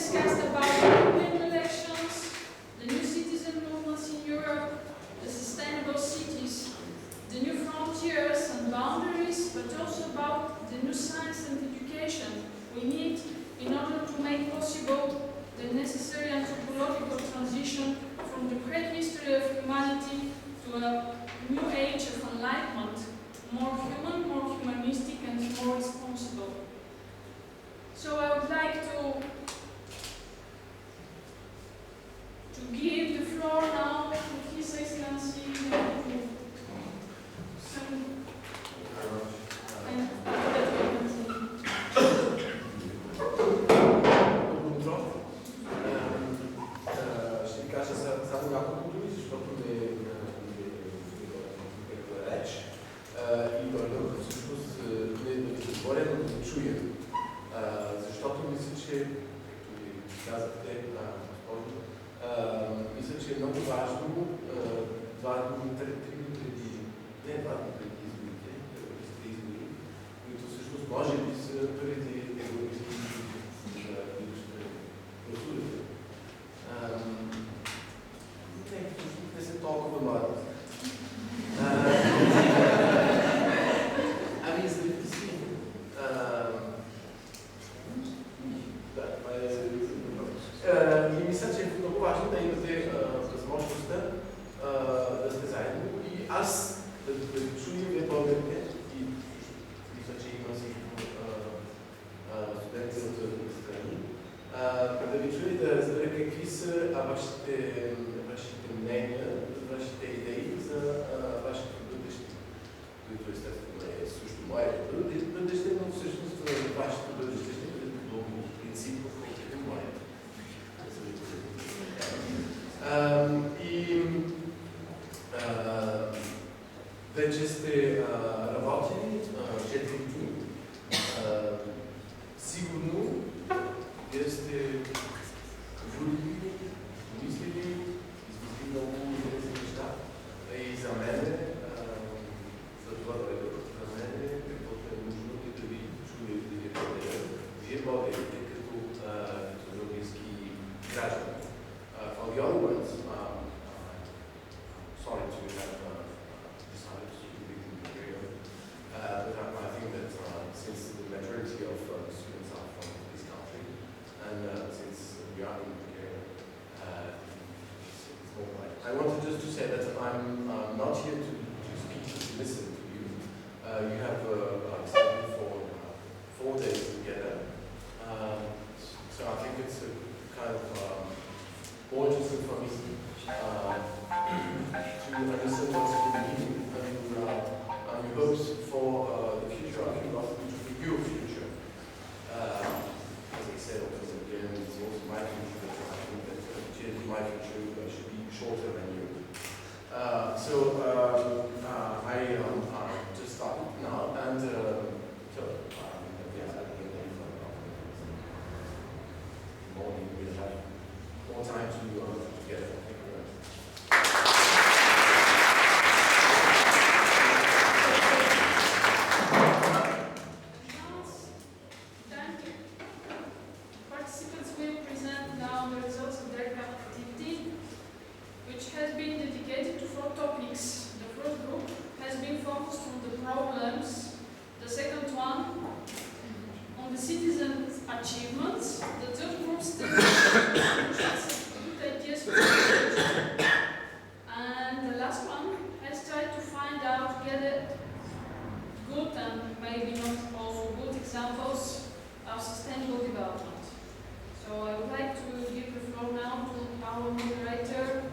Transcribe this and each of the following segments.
discussed about European elections, the new citizen movements in Europe, the sustainable cities, the new frontiers and boundaries, but also about the new science and education we need in order to make possible the necessary anthropological transition from the great history of humanity to a new age of enlightenment, more human, more humanistic, and more responsible. So I would like to give the floor now to His Excellency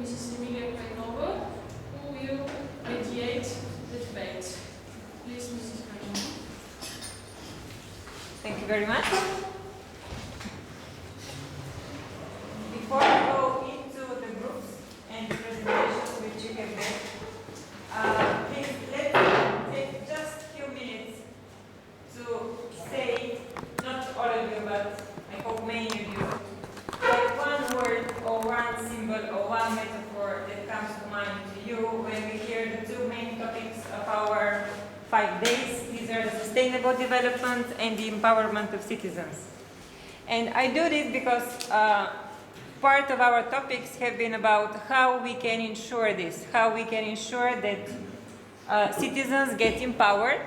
Mrs. Emilia Kraynova, who will mediate the debate. Please, Mrs. Kraynova. Thank you very much. Before we go into the groups and the presentations which you have made, please let's take just a few minutes to say, not all of you, but I hope many of you, like one word or one symbol or one metaphor that comes to mind to you when we hear the two main topics of our 5 days. These are the sustainable development and the empowerment of citizens. And I do this because part of our topics have been about how we can ensure this, how we can ensure that citizens get empowered,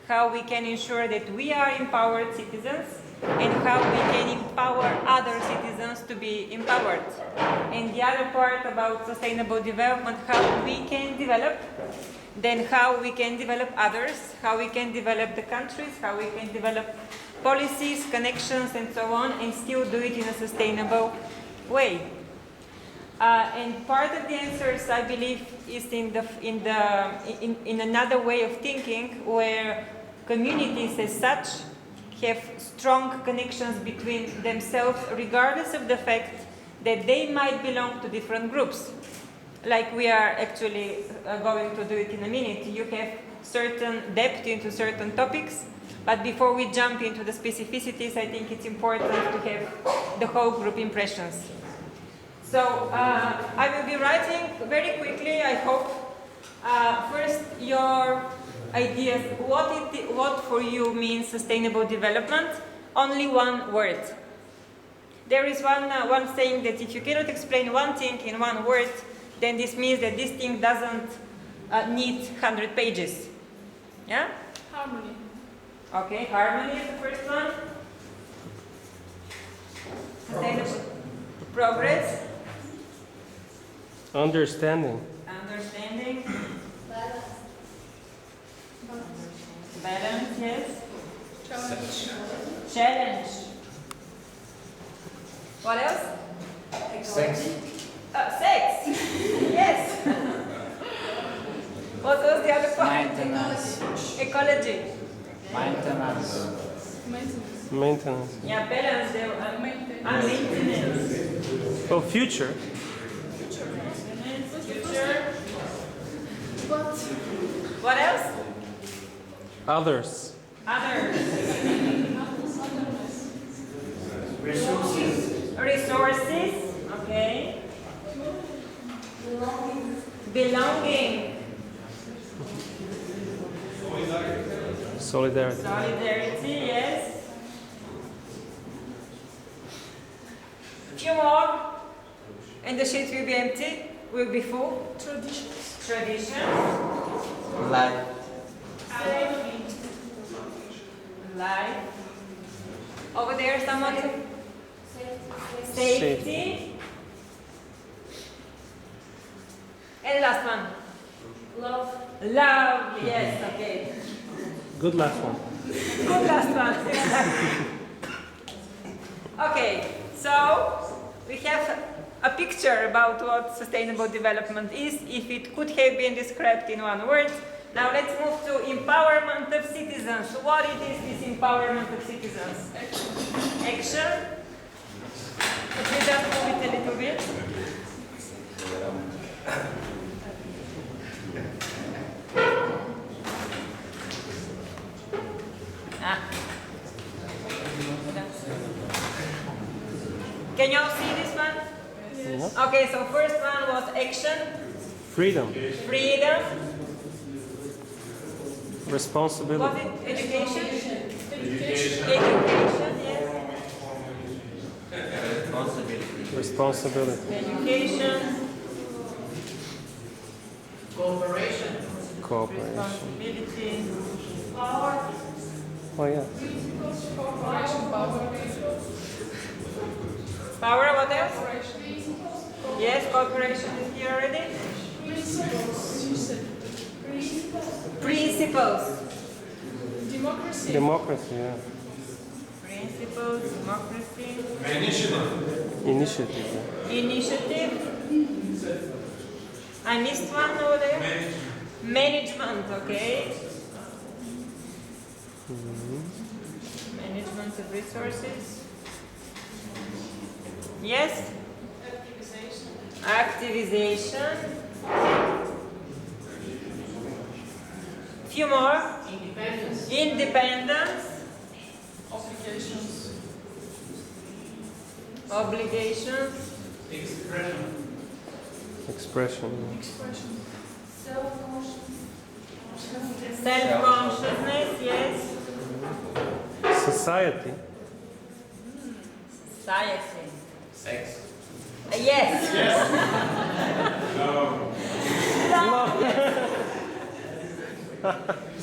how we can ensure that we are empowered citizens, and how we can empower other citizens to be empowered. And the other part about sustainable development, how we can develop, then how we can develop others, how we can develop the countries, how we can develop policies, connections, and so on, and still do it in a sustainable way. And part of the answers, I believe, is in another way of thinking, where communities as such have strong connections between themselves, regardless of the fact that they might belong to different groups. Like we are actually going to do it in a minute. You have certain depth into certain topics, but before we jump into the specificities, I think it's important to have the whole group impressions. So I will be writing very quickly, I hope. First, your ideas. What for you means sustainable development? Only one word. There is one saying that if you cannot explain one thing in one word, then this means that this thing doesn't need 100 pages. Yeah? Harmony. Okay, harmony is the first one. Sustainable progress. Understanding. Understanding. Balance, yes. Challenge. What else? Sex. Sex. Yes. What was the other part? Maintenance. Ecology. Maintenance. Maintenance. Yeah, balance. Maintenance. Well, future. Future. But What else? Others. Others. Resources. Resources. Okay. Belonging. Solidarity. Solidarity, yes. Few more. And the sheet will be empty, will be full. traditions. Tradition. Life. Life. Over there, someone. Safety. And last one. Love. Love, yes, okay. Good last one. Good last one. Okay, so we have a picture about what sustainable development is, if it could have been described in one word. Now let's move to empowerment of citizens. What it is this empowerment of citizens? Action. Could we just move it a little bit? Can you all see this one? Yeah. Okay, so first one was action, Freedom. freedom, Responsibility. was it education? Education. Education, yes. Responsibility. Education, Cooperation. Cooperation. responsibility, power, Oh yeah. Cooperation. Power. power, what else? Cooperation. Yes, cooperation is here already. Principles. You said. Principles. Democracy. Democracy. Yeah. Principles, democracy, Initiative. Yeah. initiative. I missed one over there. Management, okay. Management of resources. Yes? Activization. Few more. Independence. Obligations. Obligations. Expression. Expression. Self-consciousness, yes. Society. Science. Sex. Yes. No.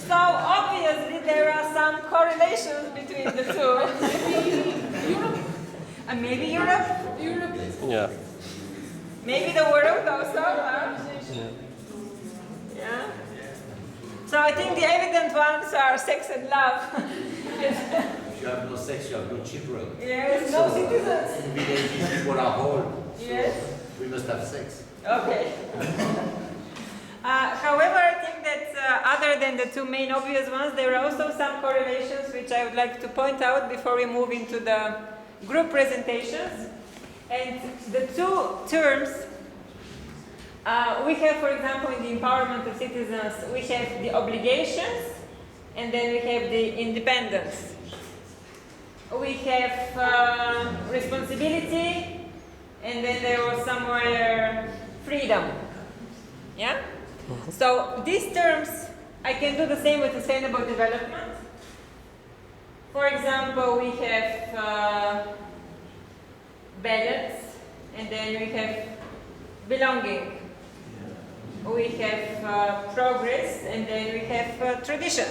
So obviously there are some correlations between the two. And maybe Europe, Yeah. maybe the world also. Huh? Yeah. So I think the evident ones are sex and love. If you have no sex, you have no children. Yes, no citizens. Villages, people are whole. Yes. We must have sex. Okay. However, I think that other than the two main obvious ones, there are also some correlations which I would like to point out before we move into the group presentations. And the two terms we have, for example, in the empowerment of citizens, we have the obligations and then we have the independence. We have responsibility and then there was somewhere freedom. Yeah? So these terms, I can do the same with sustainable development. For example, we have balance, and then we have belonging. We have progress, and then we have tradition.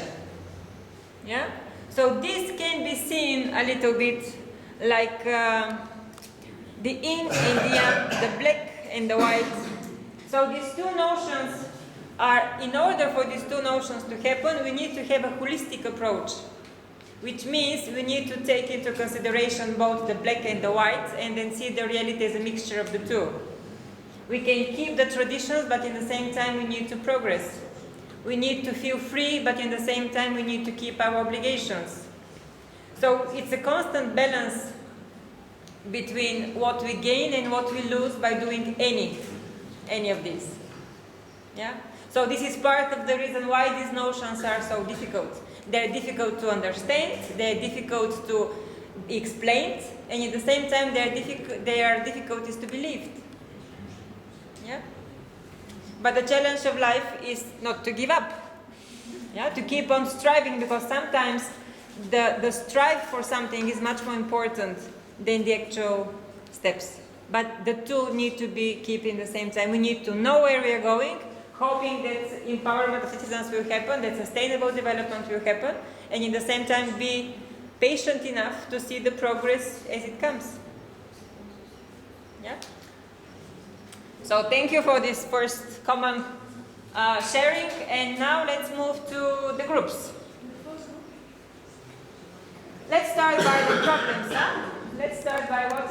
Yeah? So this can be seen a little bit like the yin and the yang, the black and the white. So these two notions are, in order for these two notions to happen, we need to have a holistic approach, which means we need to take into consideration both the black and the white and then see the reality as a mixture of the two. We can keep the traditions, but in the same time we need to progress. We need to feel free, but in the same time we need to keep our obligations. So it's a constant balance between what we gain and what we lose by doing any of these. Yeah? So this is part of the reason why these notions are so difficult. They're difficult to understand, they're difficult to explain, and at the same time they are difficulties to be lived. Yeah? But the challenge of life is not to give up. Yeah? To keep on striving, because sometimes the strive for something is much more important than the actual steps. But the two need to be kept in the same time. We need to know where we are going, hoping that empowerment of citizens will happen, that sustainable development will happen, and in the same time be patient enough to see the progress as it comes. Yeah? So thank you for this first common sharing, and now let's move to the groups. Let's start by the problems. Huh? Let's start by what